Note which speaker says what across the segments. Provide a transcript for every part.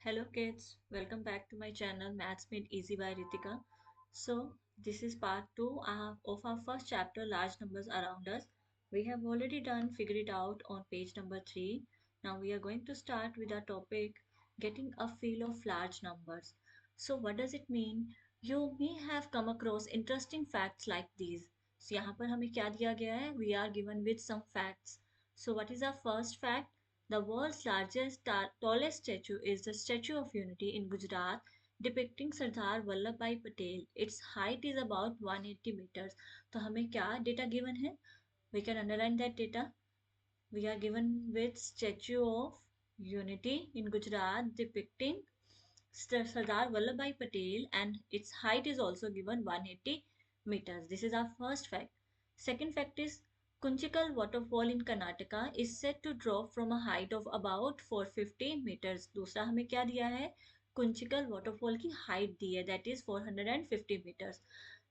Speaker 1: Hello kids, welcome back to my channel Maths Made Easy by Ritika. So this is part 2 of our first chapter large numbers around us. We have already done figure it out on page number 3. Now we are going to start with our topic getting a feel of large numbers. So what does it mean? You may have come across interesting facts like these. So यहाँ पर हमें क्या दिया गया है? We are given with some facts. So what is our first fact? The world's largest tallest statue is the Statue of Unity in Gujarat, depicting Sardar Vallabhbhai Patel. Its height is about 180 meters. तो हमें क्या data given है? We can underline that data. We are given with Statue of Unity in Gujarat, depicting Sardar Vallabhbhai Patel, and its height is also given 180 meters. This is our first fact. Second fact is Kunchikal waterfall in Karnataka is said to drop from a height of about 450 meters. दूसरा हमें क्या दिया है? Kunchikal waterfall की height दी है, that is 450 meters.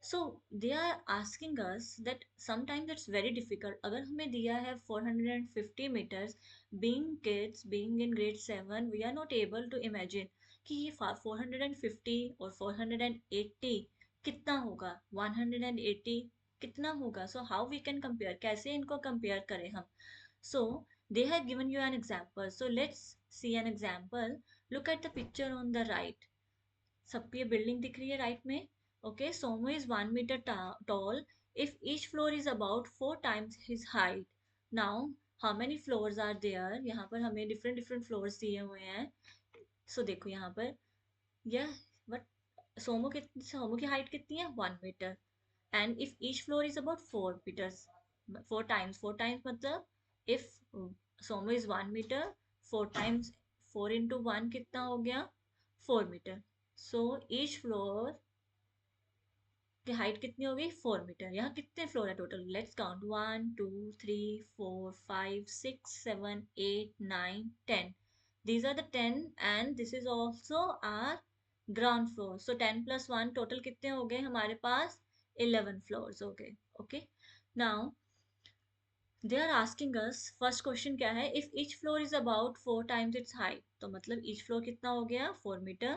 Speaker 1: So they are asking us that sometimes it's very difficult. अगर हमें दिया है 450 meters, being kids, being in grade 7, we are not able to imagine कि ये 450 और 480 कितना होगा, 180 कितना होगा. So how we can compare, कैसे इनको कंपेयर करें हम. So they have given you an example. So let's see an example. Look at the picture on the right. सबको ये बिल्डिंग दिख रही है राइट में. Okay, Somu is 1 metre tall if each floor is about 4 times his height. Now how many floors are there. यहाँ पर हमें different different floors दिए हुए हैं. सो देखो यहाँ पर यह बट सोमो की हाइट कितनी है, 1 metre. And if each floor is about 4 metres, 4 times मतलब if Somu is 1 metre, 4 times 4 into 1 कितना हो गया, 4 मीटर. सो ईच फ्लोर की हाइट कितनी हो गई, 4 मीटर. यहाँ कितने फ्लोर है total, let's count. 1 2 3 4 5 6 7 8 9 10. These are the 10 and this is also our ground floor. So 10 plus 1 total कितने हो गए हमारे पास, 11 floors हो गए. Okay. Now they are asking us, first question क्या है, if each floor is about 4 times its height. तो मतलब each floor कितना हो गया, 4 metre.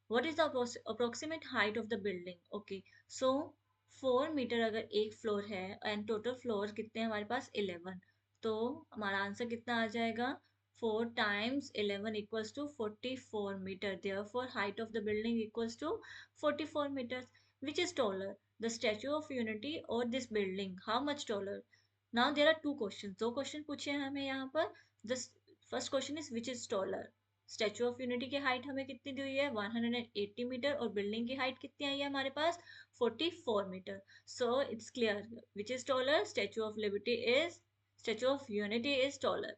Speaker 1: What is the approximate height of the building? Okay. So 4 metre अगर एक फ्लोर है एंड टोटल फ्लोर कितने हैं हमारे पास, 11. तो हमारा आंसर कितना आ जाएगा, 4 times 11 equals to 44 मीटर. Therefore height of the building equals to 44 meters. Which is taller, the Statue of Unity or this building? How much taller? Now there are two questions. दो क्वेश्चन पूछे हैं हमें यहाँ पर. The first question is which is taller. Statue of unity की height हमें कितनी दी हुई है, 180 मीटर, और बिल्डिंग की हाइट कितनी आई है हमारे पास, 44 मीटर. So it's clear which is taller, Statue of Liberty is, Statue of Unity is taller.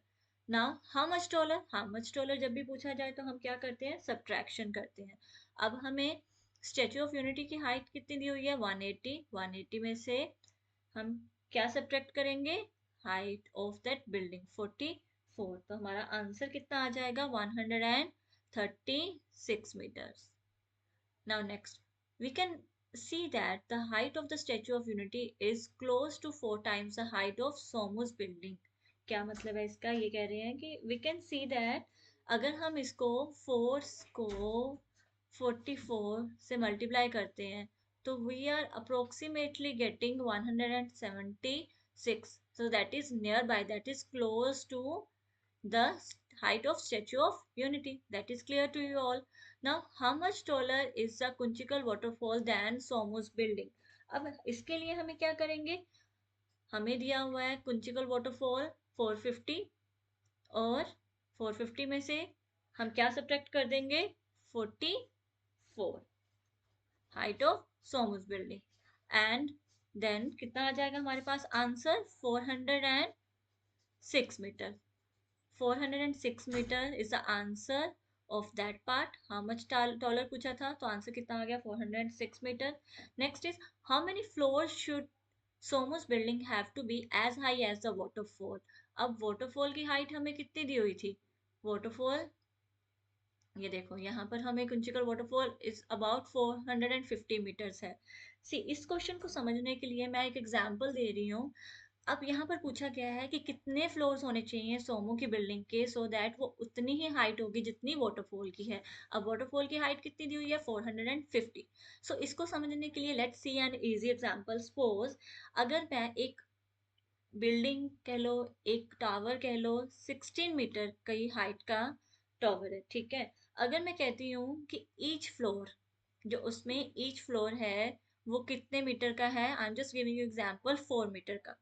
Speaker 1: Now how much taller, how much taller जब भी पूछा जाए तो हम क्या करते हैं, सब्ट्रैक्शन करते हैं. अब हमें स्टैचू ऑफ यूनिटी की हाइट कितनी दी हुई है, 180. 180 में से हम क्या सब्ट्रैक्ट करेंगे, हाइट ऑफ दैट बिल्डिंग 44. तो हमारा आंसर कितना आ जाएगा, 136 meters. Now next we can see that the height of the Statue of Unity is close to 4 times the height of Somo's building. क्या मतलब है इसका, ये कह रहे हैं कि we can see that अगर हम इसको 4 को 44 से मल्टीप्लाई करते हैं तो we are approximately getting 176. So that is nearby, that is close to the height of Statue of Unity. That is clear to you all. Now how much taller is the Kunchikal waterfall than Somo's building? अब इसके लिए हमें क्या करेंगे, हमें दिया हुआ है कुंचिकल वाटरफॉल 450, और 450 में से हम क्या सब्ट्रैक्ट कर देंगे, 44, हाइट ऑफ सोमस बिल्डिंग. एंड देन कितना आ जाएगा हमारे पास answer, 406 metre. 406 metre is the answer of that part. How much taller पूछा था, तो आंसर कितना आ गया, 406 metre. Next is how many floors should सोमस building have to be as high as the waterfall. अब वाटरफॉल की हाइट हमें कितनी दी हुई थी, वाटरफॉल ये देखो यहाँ पर हमें Kunchikal waterfall is about 450 metres है. सी इस क्वेश्चन को समझने के लिए मैं एक एग्जांपल दे रही हूँ. अब यहाँ पर पूछा गया है कि कितने फ्लोर्स होने चाहिए सोमो की बिल्डिंग के, सो दैट वो उतनी ही हाइट होगी जितनी वाटरफॉल की है। अब वाटरफॉल की हाइट कितनी दी हुई है? 450। सो इसको समझने के लिए let's see an easy example. Suppose अगर मैं एक बिल्डिंग कह लो, एक टावर कह लो, 16 मीटर की हाइट का टावर है, ठीक है। अगर मैं कहती हूँ कि ईच फ्लोर, जो उसमें ईच फ्लोर है वो कितने मीटर का है, I am just giving you example, 4 metre का।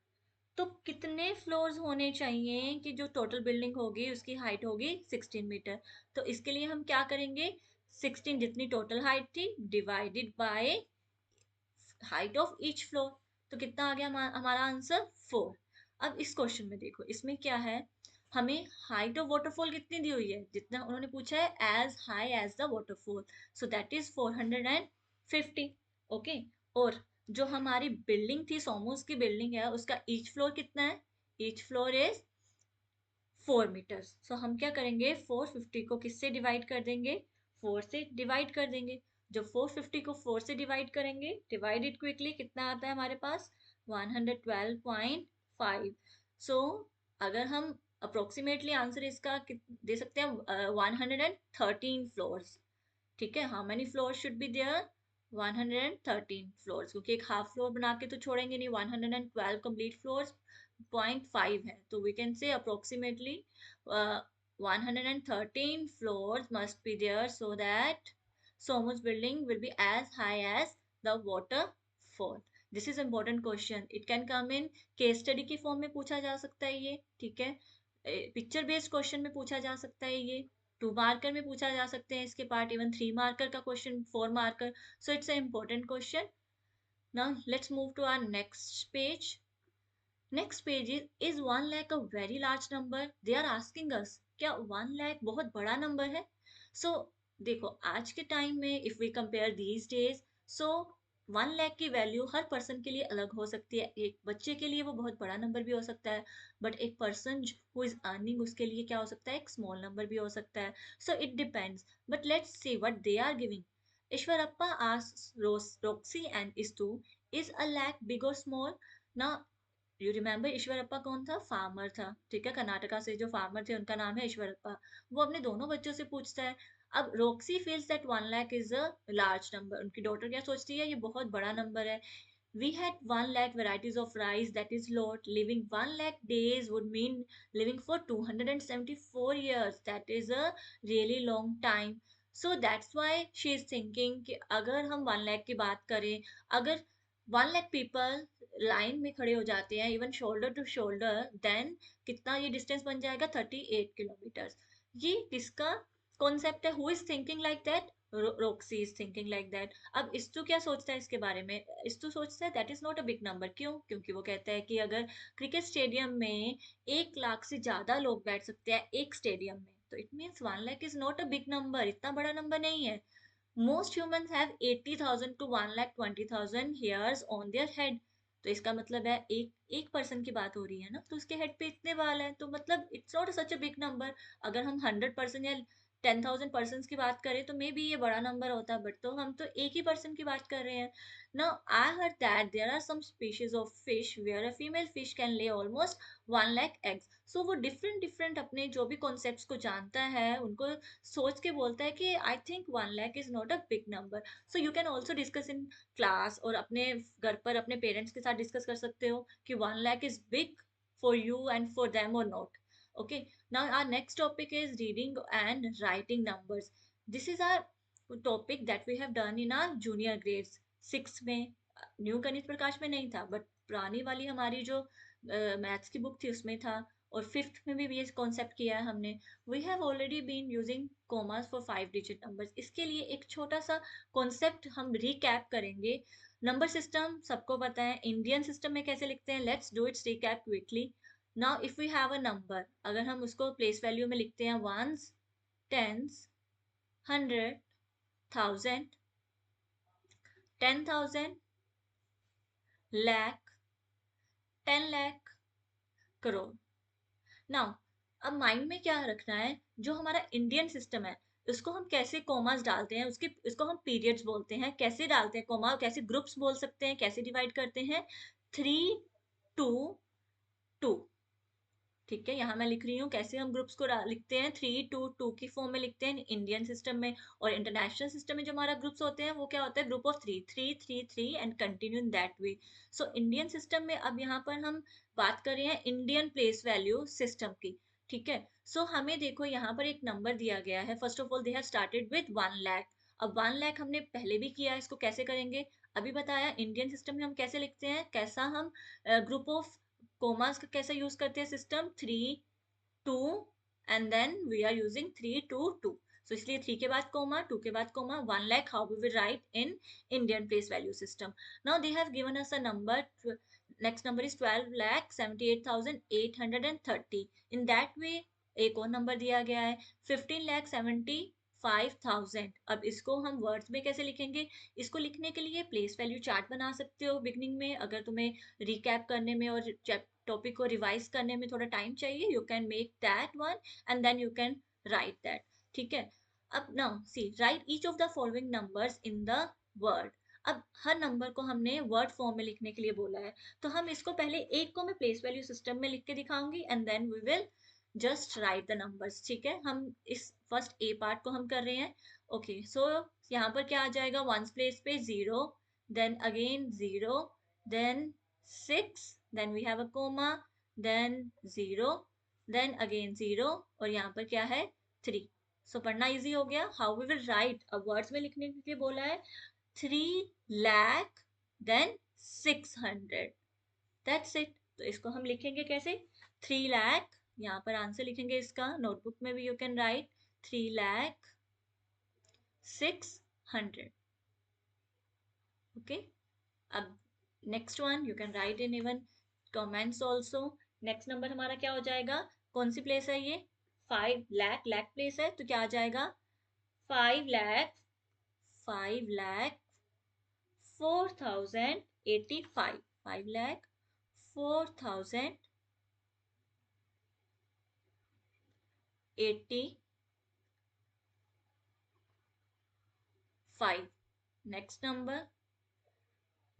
Speaker 1: तो कितने फ्लोर्स होने चाहिए कि जो टोटल बिल्डिंग होगी उसकी हाइट होगी 16 मीटर। तो इसके लिए हम क्या करेंगे, 16 जितनी टोटल हाइट थी divided by height of each floor. तो कितना आ गया हमारा आंसर? 4। अब इस क्वेश्चन में देखो, इसमें क्या है, हमें हाइट ऑफ वाटरफॉल कितनी दी हुई है, जितना उन्होंने पूछा है as high as the waterfall, so that is 450। Okay. और जो हमारी बिल्डिंग थी, सोमोस की बिल्डिंग है, उसका ईच फ्लोर कितना है? Each floor is 4 metres. So हम क्या करेंगे, 450 को किससे डिवाइड कर देंगे? 4 से डिवाइड कर देंगे। जब 450 को 4 से डिवाइड करेंगे, डिवाइड इट क्विकली, कितना आता है हमारे पास? 112.5। सो अगर हम अप्रोक्सीमेटली आंसर इसका दे सकते हैं 113 फ्लोर्स। ठीक है, how many floor should be there? 113 floors, क्योंकि एक हाफ फ्लोर बना के तो छोड़ेंगे नहीं, 112 कंप्लीट फ्लोर्स 0.5 है, तो we can say approximately 113 floors must be there so that Somu's building will be as high as the waterfall. This is important question. It can come in case study की form में पूछा जा सकता है ये, ठीक है। पिक्चर बेस्ड क्वेश्चन में पूछा जा सकता है ये, 2 मार्कर में पूछा जा सकते हैं इसके पार्ट, इवन 3 मार्कर का question, 4 marker. So it's a important question. Now let's move to our next page. Next page is 1 lakh a very large number? They are asking us, क्या 1 लाख बहुत बड़ा नंबर है? सो देखो, आज के टाइम में if we compare these days, so 1 lakh की value हर person के लिए अलग हो सकती है। एक बच्चे के लिए वो बहुत बड़ा नंबर भी हो सकता है, बट एक पर्सन हु इज अर्निंग उसके लिए क्या हो सकता है, एक स्मॉल नंबर भी हो सकता है। So it depends, but let's see what they are giving. Ishwarappa asks Roxy and Istu, is a lakh big or small? Now you remember Eshwarappa कौन था? फार्मर था, ठीक है, कर्नाटका से जो फार्मर थे उनका नाम है ईश्वरप्पा। वो अपने दोनों बच्चों से पूछता है। अब Roxy feels that 1 lakh is a large number, उनकी डॉटर क्या सोचती है, ये बहुत बड़ा नंबर है। We had 1 lakh varieties of rice, that is lot. Living 1 lakh days would mean living for 274 years. That is a really long time. So that's why she is thinking कि अगर हम 1 लाख की बात करें, अगर 1 लाख पीपल लाइन में खड़े हो जाते हैं, even shoulder to shoulder, then कितना ये डिस्टेंस बन जाएगा? 38 किलोमीटर। ये किसका कॉन्सेप्ट है? Who is thinking like that? Roxy is thinking like that. अब इस्तु क्या सोचता है इसके बारे में? इस्तु सोचता है that is not a big number. क्यों? क्योंकि वो कहता है कि अगर क्रिकेट स्टेडियम में 1 लाख से ज्यादा लोग बैठ सकते हैं एक स्टेडियम में, तो it means 1 lakh is not a big number, इतना बड़ा नंबर नहीं है। Most humans have 80,000 to 1,20,000 hairs on their head। तो इसका मतलब है एक एक पर्सन की बात हो रही है ना, तो उसके हेड पे इतने बाल हैं, तो मतलब it's not such a big number. अगर हम 100% या 10,000 पर्सन की बात करें तो मे बी ये बड़ा नंबर होता, बट तो हम तो एक ही पर्सन की बात कर रहे हैं। Now I heard that there are some species of fish where a female fish can lay almost 1 lakh eggs. सो वो डिफरेंट डिफरेंट अपने जो भी कॉन्सेप्ट्स को जानता है उनको सोच के बोलता है कि I think 1 lakh is not a big number. So you can also discuss in class, और अपने घर पर अपने पेरेंट्स के साथ डिस्कस कर सकते हो कि 1 lakh is big for you and for them और not. Okay, now our next topic is reading and writing numbers. This is our topic that we have done in our junior grades 6 में। New गणित प्रकाश में नहीं था, but पुरानी वाली हमारी जो मैथ्स की बुक थी उसमें था, और फिफ्थ में भी ये कॉन्सेप्ट किया है हमने। We have already been using commas for 5 digit numbers. इसके लिए एक छोटा सा कॉन्सेप्ट हम रिकैप करेंगे। नंबर सिस्टम सबको पता है, इंडियन सिस्टम में कैसे लिखते हैं, let's do its recap quickly. Now if we have a number, अगर हम उसको प्लेस वैल्यू में लिखते हैं, ones, tens, 100, 1000, 10,000, lakh, 10 lakh, crore. Now अब माइंड में क्या रखना है, जो हमारा इंडियन सिस्टम है उसको हम कैसे कॉमास डालते हैं, उसके इसको हम पीरियड्स बोलते हैं, कैसे डालते हैं कॉमा, कैसे ग्रुप्स बोल सकते हैं, कैसे डिवाइड करते हैं, 3, 2, टू। ठीक है, यहाँ मैं लिख रही हूँ कैसे हम ग्रुप्स को लिखते हैं, 3 2 2 की फॉर्म में लिखते हैं इंडियन सिस्टम में। और इंटरनेशनल सिस्टम में जो हमारा ग्रुप्स होते हैं वो क्या होता है, group of three, 3 3 3 and continue in that way. So Indian system में अब यहाँ पर हम बात कर रहे हैं इंडियन प्लेस वैल्यू सिस्टम की। ठीक है, सो हमें देखो यहाँ पर एक नंबर दिया गया है। First of all they have started with 1 lakh. अब 1 लाख हमने पहले भी किया है, इसको कैसे करेंगे अभी बताया। इंडियन सिस्टम में हम कैसे लिखते हैं, कैसा हम ग्रुप ऑफ कोमास का कैसे यूज करते हैं system, 3 2 and then we are using 3 2 2। So इसलिए 3 के बाद कोमा, 2 के बाद comma, 1 lakh how we will write in Indian place value system. Now they have given us a number, next number is 12,78,830। In that way एक और number दिया गया है 15,75,000। अब इसको हम वर्ड्स में कैसे लिखेंगे, इसको लिखने के लिए प्लेस वैल्यू चार्ट बना सकते हो बिगनिंग में। अगर तुम्हें रिकैप करने में और टॉपिक को रिवाइज करने में थोड़ा टाइम चाहिए, you can make that one and then you can write that. ठीक है, अब now see write each of the following numbers in the word. अब हर नंबर को हमने वर्ड फॉर्म में लिखने के लिए बोला है, तो हम इसको पहले एक को मैं प्लेस वैल्यू सिस्टम में लिख के दिखाऊंगी and then we will just write the numbers. ठीक है, हम इस फर्स्ट ए पार्ट को हम कर रहे हैं। ओके, सो यहाँ पर क्या आ जाएगा, वंस प्लेस पे 0, then again 0, then 6, then we have a comma, then 0, then again 0, और यहाँ पर क्या है 3। सो पढ़ना इजी हो गया। हाउ वी विल राइट, अब वर्ड्स में लिखने के लिए बोला है 3 लाख देन 600, दैट्स इट। तो इसको हम लिखेंगे कैसे, 3 लाख, यहाँ पर आंसर लिखेंगे इसका, नोटबुक में भी यू कैन राइट 3,06,100। ओके, अब next one you can right in even comments also. Next number हमारा क्या हो जाएगा, कौन सी प्लेस है ये, 5 लाख, लाख प्लेस है तो क्या आ जाएगा, 5 lakh, 5,04,085, 5,04,085। Next number,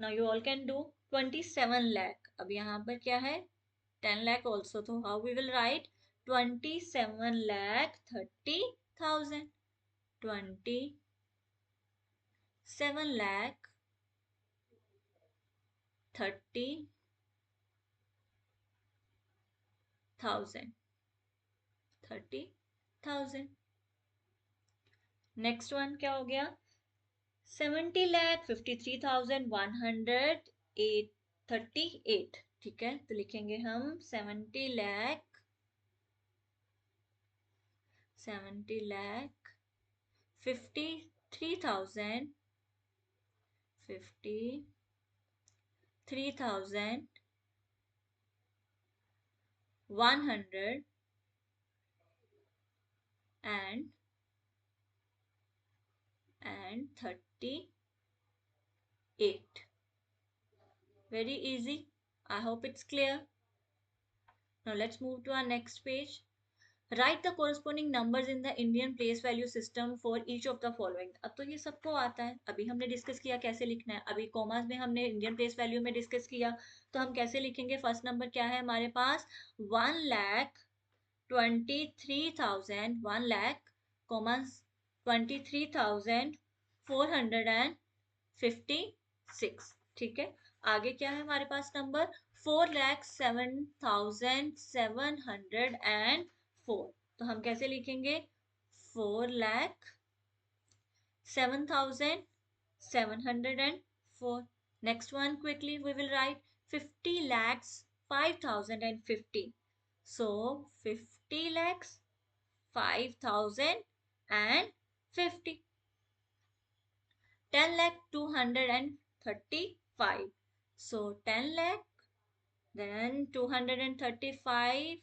Speaker 1: now you all can do 27 lakh. अब यहाँ पर क्या है 10 लाख ऑल्सो, तो how we will write 27,30,000, 27,30,000, 30,000। Next one क्या हो गया, 70,53,138। ठीक है, तो लिखेंगे हम 70,138। Very easy. I hope it's clear. Now let's move to our next page. Write the corresponding numbers in the Indian place value system for each of the following. अब तो ये सबको आता है, अभी हमने डिस्कस किया कैसे लिखना है, अभी कॉमर्स में हमने इंडियन प्लेस वैल्यू में डिस्कस किया, तो हम कैसे लिखेंगे। फर्स्ट नंबर क्या है हमारे पास, 1,23,000, 1 लाख कॉमर्स 23,456। ठीक है, आगे क्या है हमारे पास नंबर, 4,07,704। तो हम कैसे लिखेंगे, 4,07,704। Next one quickly we will write 50,05,050। So 50 lakhs 5,050, 10 lakh 235, so 10 lakh then 235.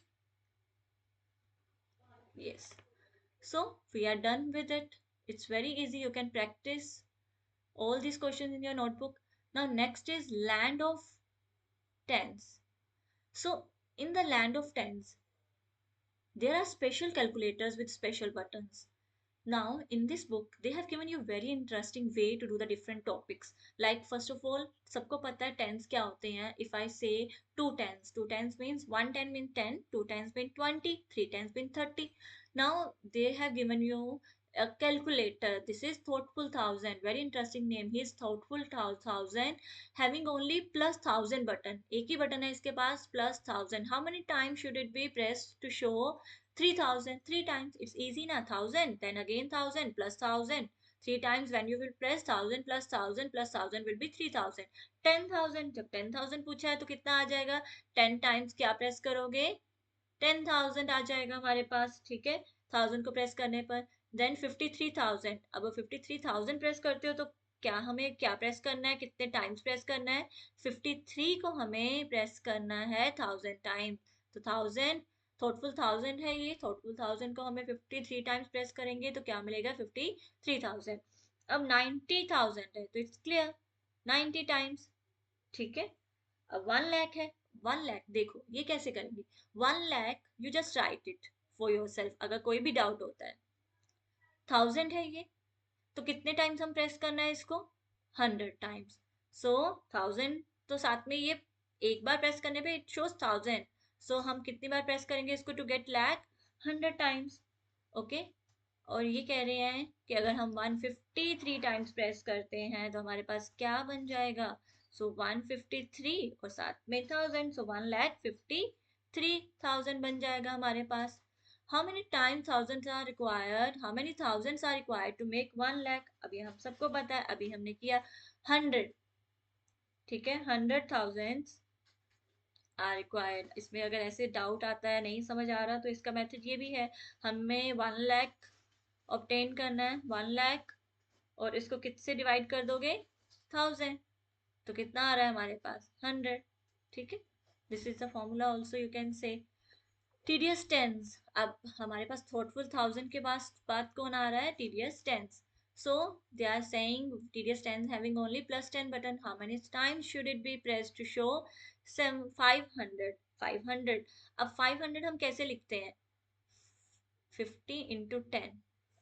Speaker 1: Yes, so we are done with it. It's very easy, you can practice all these questions in your notebook. Now next is land of tens. So in the land of tens there are special calculators with special buttons. Now, in this book, they have given you very interesting way to do the different topics. Like first of all, सबको पता है tens क्या होते हैं. If I say two tens means one ten means 10, two tens mean 20, three tens mean 30. Now they have given you a calculator. This is thoughtful thousand. Very interesting name. He is thoughtful thousand, having only plus thousand button. एक ही button है इसके पास plus thousand. How many times should it be pressed to show 3000? Three times. It's easy na. Thousand, then again thousand plus thousand. Three times when you will press thousand plus thousand plus thousand will be 3000. 10,000, जब 10,000 पूछा है तो कितना आ जाएगा? 10 times क्या press करोगे? 10,000 आ जाएगा हमारे पास. ठीक है, 1000 को प्रेस करने पर. देन 53,000. अब 53,000 प्रेस करते हो तो क्या हमें क्या प्रेस करना है, कितने टाइम्स प्रेस करना है? 53 को हमें प्रेस करना है 1000 टाइम्स. तो 1000 थॉटफुल 1000 है, ये थॉटफुल 1000 को हमें 53 टाइम्स प्रेस करेंगे तो क्या मिलेगा? 53,000. अब 90,000 है तो इट्स क्लियर, 90 टाइम्स. ठीक है. अब 1 लाख है. 1 लाख देखो ये कैसे करेंगे. 1 lakh you just right it for your self, अगर कोई भी डाउट होता है. 1000 है ये, तो कितने टाइम्स हम प्रेस करना है इसको? 100 टाइम्स. सो 1000 तो साथ में ये एक बार प्रेस करने पे इट शोज 1000. सो हम कितनी बार प्रेस करेंगे इसको to get lakh? 100 times. Okay. और ये कह रहे हैं कि अगर हम 153 टाइम्स प्रेस करते हैं तो हमारे पास क्या बन जाएगा? सो 153 और साथ में 1000, सो 1,53,000 बन जाएगा हमारे पास. How many times thousands are required? How many thousands are required to make 1 lakh? अभी हम सबको पता है, अभी हमने किया 100. ठीक है, 100,000 आर रिक्वायर्ड. इसमें अगर ऐसे डाउट आता है, नहीं समझ आ रहा, तो इसका मेथड ये भी है. हमें 1 लाख ऑब्टेन करना है. 1 लाख और इसको किससे डिवाइड कर दोगे? 1000. तो कितना आ रहा है हमारे पास? 100. ठीक है, this is the formula also you can say. TDS tens. अब हमारे पास थॉटफुल 1000 के पास बात कौन आ रहा है? TDS tens. So they are saying tedious tens having only plus 10 button. How many times should it be pressed to show some 500? 500. अब 500 हम कैसे लिखते हैं? 50 इंटू 10.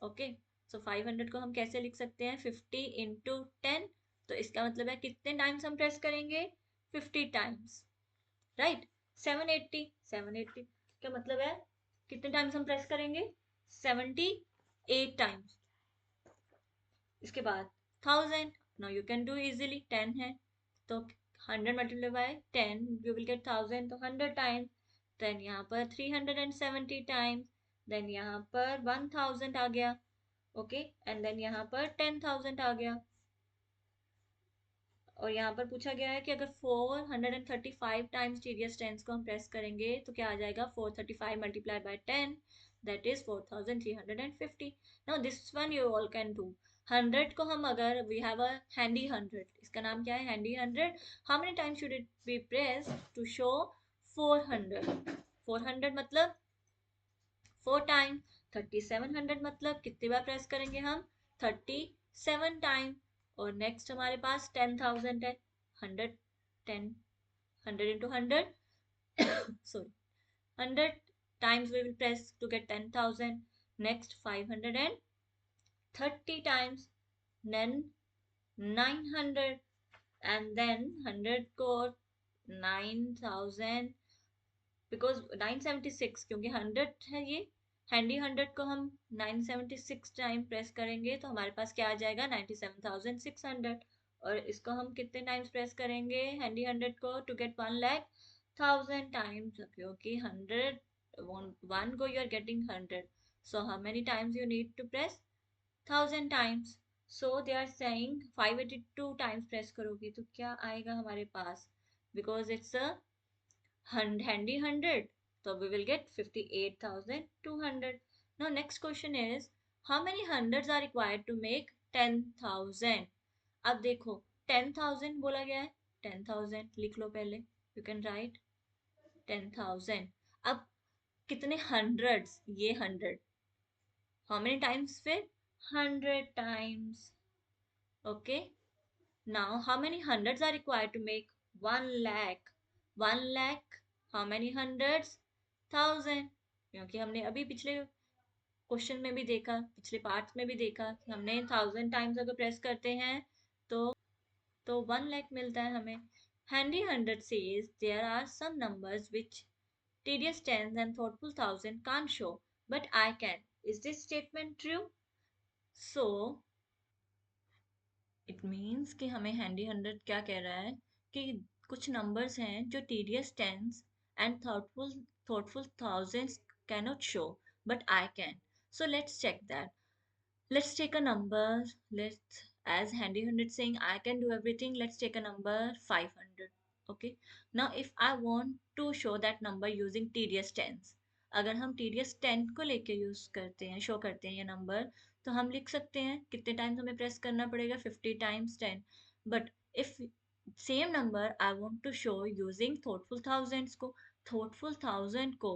Speaker 1: ओके, सो 500 को हम कैसे लिख सकते हैं? 50 इंटू 10. तो इसका मतलब है कितने टाइम्स हम प्रेस करेंगे? 50 टाइम्स. राइट. 780. 780 का मतलब है कितने टाइम्स हम प्रेस करेंगे? 78 टाइम्स. इसके बाद 1000. Now you can do easily. 10 है तो 100 multiply by 10 you will get 1000, तो 100 टाइम्स. देन यहाँ पर 370 टाइम्स. देन यहाँ पर 1000 आ गया. ओके, एंड देन यहाँ पर 10,000 आ गया. और यहाँ पर पूछा गया है कि अगर 435 टाइम्स टीडीएस टेंस को हम प्रेस करेंगे तो क्या आ जाएगा? 435 multiply by 10, that is 4350. Now this one you all can do. 100 को हम अगर वी हैव अ हैंडी 100, इसका नाम क्या है? Handy 100. How many times should it be press to show 400? 400 मतलब 4 टाइम. 3700 मतलब कितनी बार प्रेस करेंगे हम? 37 टाइम. और नेक्स्ट हमारे पास 10,000 है. 110, 100 into 100 sorry, 100 times we will press to get 10,000. Next 530 times, then 900, and then 100 को 9,000, बिकॉज 976 क्योंकि 100 है ये. हैंडी 100 को हम 976 टाइम प्रेस करेंगे तो हमारे पास क्या आ जाएगा? 97,600. और इसको हम कितने टाइम्स प्रेस करेंगे हैंडी 100 को टू गेट 1,00,000 टाइम्स? क्योंकि 100 वन को you are getting 100, so how many times you need to press? 1000 times. So they are saying 582 times press करोगी तो क्या आएगा हमारे पास? Because it's a handy 100, so we will get 58,200. Now next question is, how many hundreds are required to make 10,000? अब देखो 10,000 बोला गया है. 10,000 लिख लो पहले. You can right 10,000. अब कितने हंड्रेड्स? ये 100. हाउ मेनी टाइम्स फिर? 100 times. Okay. Now, how many hundreds are required to make 1 lakh? 1 lakh, how many hundreds? 1000. क्योंकि हमने अभी पिछले क्वेश्चन में भी देखा, पिछले पार्ट्स में भी देखा कि हमने 1000 टाइम्स अगर प्रेस करते हैं तो 1 लाख मिलता है हमें. Handy 100 says there are some numbers which tedious tens and thoughtful thousand can't show, but I can. Is this statement true? So it means कि हमें हैंडी 100 क्या कह रहा है कि कुछ नंबर्स हैं जो tedious tens and thoughtful thousands cannot show, but I can. So let's check that. Let's take a number. Let's, as Handy 100 saying, I can do everything. Let's take a number 500. Okay. Now, if I want to show that number using tedious tens, अगर हम tedious ten को लेके use करते हैं, show करते हैं ये number, तो हम लिख सकते हैं कितने टाइम्स हमें प्रेस करना पड़ेगा, 50 times 10. But if same number I want to show using thoughtful thousands को, थॉटफुल थाउजेंड को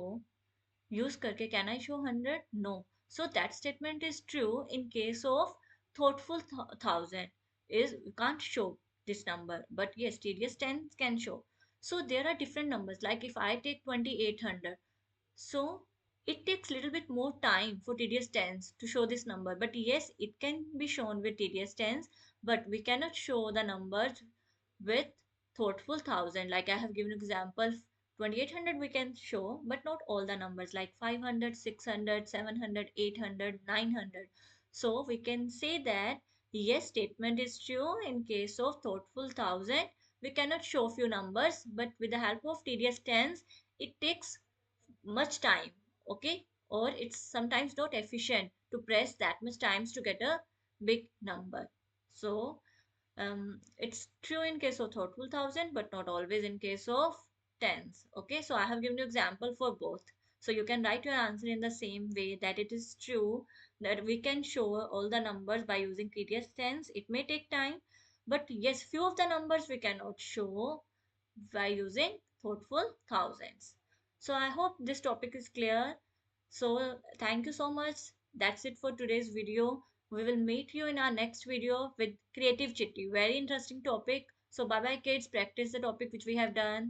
Speaker 1: use करके can I show 100? No. So that statement is true in case of thoughtful thousand is you can't show this number, but yes, tedious tens can show. So there are different numbers. Like if I take 2800, so it takes little bit more time for tedious tens to show this number. But yes, it can be shown with tedious tens, but we cannot show the numbers with thoughtful thousand. Like I have given example 2800 we can show, but not all the numbers like 500, 600, 700, 800, 900. So we can say that yes, statement is true in case of thoughtful thousand. We cannot show few numbers, but with the help of tedious tens, it takes much time, okay? Or it's sometimes not efficient to press that much times to get a big number. So it's true in case of thoughtful thousand, but not always in case of tens. Okay, so I have given you example for both. So you can write your answer in the same way that it is true that we can show all the numbers by using tedious tens. It may take time, but yes, few of the numbers we cannot show by using thoughtful thousands. So I hope this topic is clear. So thank you so much. That's it for today's video. We will meet you in our next video with creative chitty. Very interesting topic. So bye bye kids. Practice the topic which we have done.